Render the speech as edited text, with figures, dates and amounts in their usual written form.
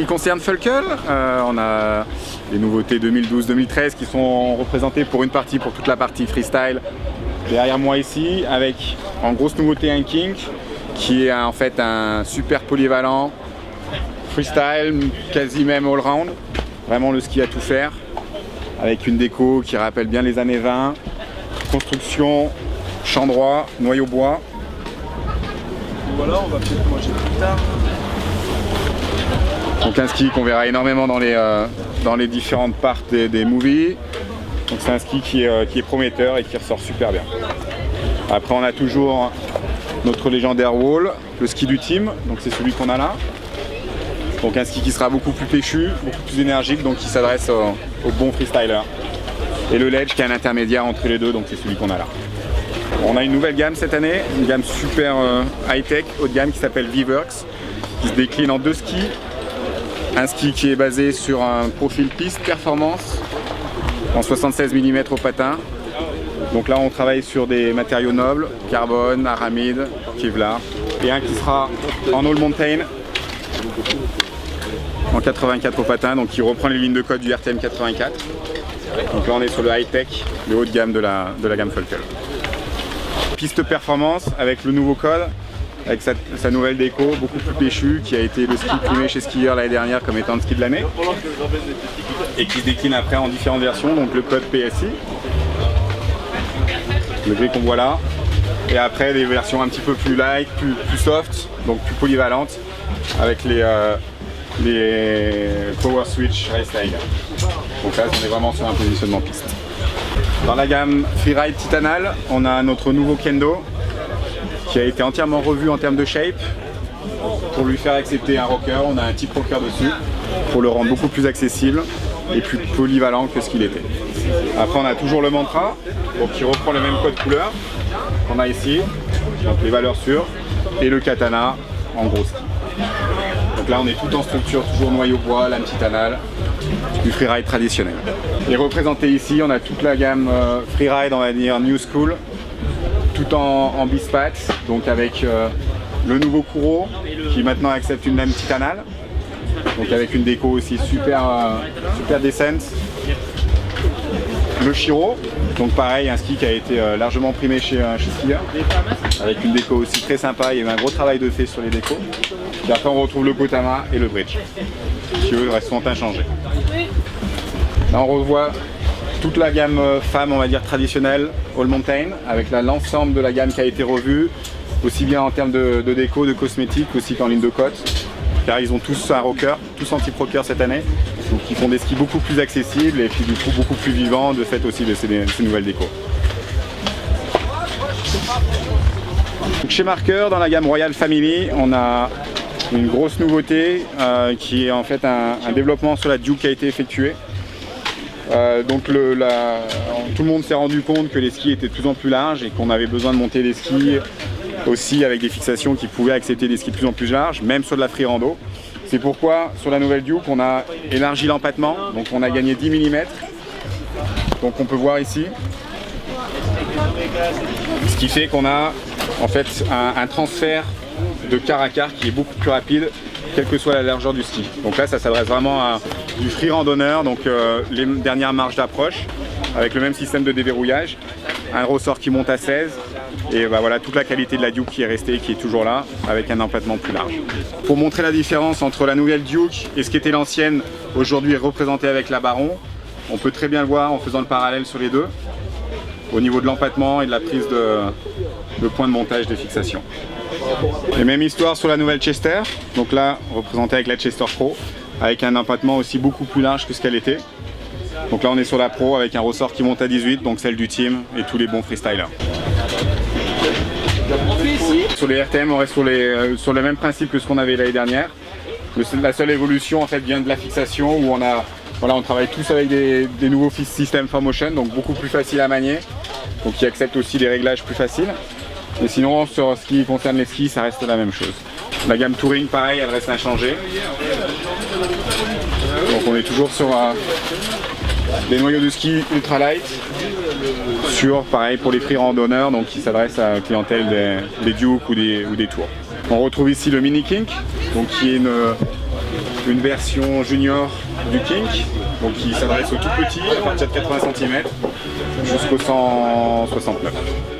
qui concerne Fulkel, on a les nouveautés 2012-2013 qui sont représentées pour une partie, pour toute la partie freestyle derrière moi ici, avec en grosse nouveauté un kink qui est en fait un super polyvalent freestyle, quasi même all-round, vraiment le ski à tout faire, avec une déco qui rappelle bien les années 20, construction, champ droit, noyau bois. Voilà, on va peut-être manger plus tard. Donc un ski qu'on verra énormément dans les différentes parts des movies. Donc c'est un ski qui est prometteur et qui ressort super bien. Après on a toujours notre légendaire wall, le ski du team, donc c'est celui qu'on a là. Donc un ski qui sera beaucoup plus péchu, beaucoup plus énergique, donc qui s'adresse aux bons freestylers. Et le ledge qui est un intermédiaire entre les deux, donc c'est celui qu'on a là. On a une nouvelle gamme cette année, une gamme super high-tech, haut de gamme qui s'appelle V-Works, qui se décline en deux skis. Un ski qui est basé sur un profil piste performance en 76 mm au patin. Donc là on travaille sur des matériaux nobles, carbone, aramide, Kevlar. Et un qui sera en all mountain en 84 au patin, donc qui reprend les lignes de code du RTM 84. Donc là on est sur le high-tech, le haut de gamme de la gamme Fulkel. Piste performance avec le nouveau code, avec sa nouvelle déco, beaucoup plus péchue, qui a été le ski primé chez Skieur l'année dernière comme étant le ski de l'année, et qui se décline après en différentes versions, donc le code PSI, le gris qu'on voit là, et après des versions un petit peu plus light, plus soft, donc plus polyvalentes, avec les Power Switch Race-Style. Donc là on est vraiment sur un positionnement piste. Dans la gamme Freeride Titanal, on a notre nouveau Kendo qui a été entièrement revu en termes de shape pour lui faire accepter un rocker. On a un type rocker dessus pour le rendre beaucoup plus accessible et plus polyvalent que ce qu'il était. Après on a toujours le Mantra, donc qui reprend le même code couleur qu'on a ici, donc les valeurs sûres, et le Katana en gros ski. Donc là on est tout en structure, toujours noyau bois, lame titanale, du freeride traditionnel. Et représenté ici, on a toute la gamme freeride, on va dire new school, tout en bispat, donc avec le nouveau Kuro qui maintenant accepte une lame titanale, donc avec une déco aussi super décente. Le Shiro, donc pareil, un ski qui a été largement primé chez Skieur, avec une déco aussi très sympa, il y a eu un gros travail de fait sur les décos. Et après on retrouve le Kotama et le Bridge, qui eux restent inchangés. Là on revoit toute la gamme femme, on va dire traditionnelle, All Mountain, avec l'ensemble de la gamme qui a été revue, aussi bien en termes de déco, de cosmétiques, aussi qu'en ligne de côte, car ils ont tous un rocker, tous anti-rocker cette année, donc ils font des skis beaucoup plus accessibles et puis du coup beaucoup plus vivants de fait aussi de ces nouvelles décos. Donc chez Marker, dans la gamme Royal Family, on a une grosse nouveauté qui est en fait un développement sur la Duke qui a été effectué. Donc tout le monde s'est rendu compte que les skis étaient de plus en plus larges et qu'on avait besoin de monter des skis aussi avec des fixations qui pouvaient accepter des skis de plus en plus larges, même sur de la free rando. C'est pourquoi sur la nouvelle Duke on a élargi l'empattement, donc on a gagné 10 mm. Donc on peut voir ici, ce qui fait qu'on a en fait un transfert de quart à quart qui est beaucoup plus rapide, quelle que soit la largeur du ski. Donc là ça s'adresse vraiment à du free randonneur, donc les dernières marges d'approche, avec le même système de déverrouillage, un ressort qui monte à 16, et bah voilà toute la qualité de la Duke qui est restée, qui est toujours là, avec un empattement plus large. Pour montrer la différence entre la nouvelle Duke et ce qui était l'ancienne, aujourd'hui représentée avec la Baron, on peut très bien le voir en faisant le parallèle sur les deux, au niveau de l'empattement et de la prise de point de montage des fixations. Et même histoire sur la nouvelle Chester, donc là représentée avec la Chester Pro, avec un empattement aussi beaucoup plus large que ce qu'elle était. Donc là on est sur la Pro avec un ressort qui monte à 18, donc celle du team et tous les bons freestylers. Sur les RTM on reste sur le même principe que ce qu'on avait l'année dernière. La seule évolution en fait vient de la fixation où on travaille tous avec des nouveaux systèmes 4Motion, donc beaucoup plus facile à manier, donc qui acceptent aussi des réglages plus faciles. Et sinon sur ce qui concerne les skis ça reste la même chose. La gamme Touring pareil, elle reste inchangée. Donc on est toujours sur des noyaux de ski ultra light, sur pareil pour les free randonneurs, donc qui s'adressent à la clientèle des Duke ou des Tours. On retrouve ici le Mini Kink, donc qui est une version junior du Kink, donc qui s'adresse aux tout petits, à partir de 80 cm, jusqu'au 169.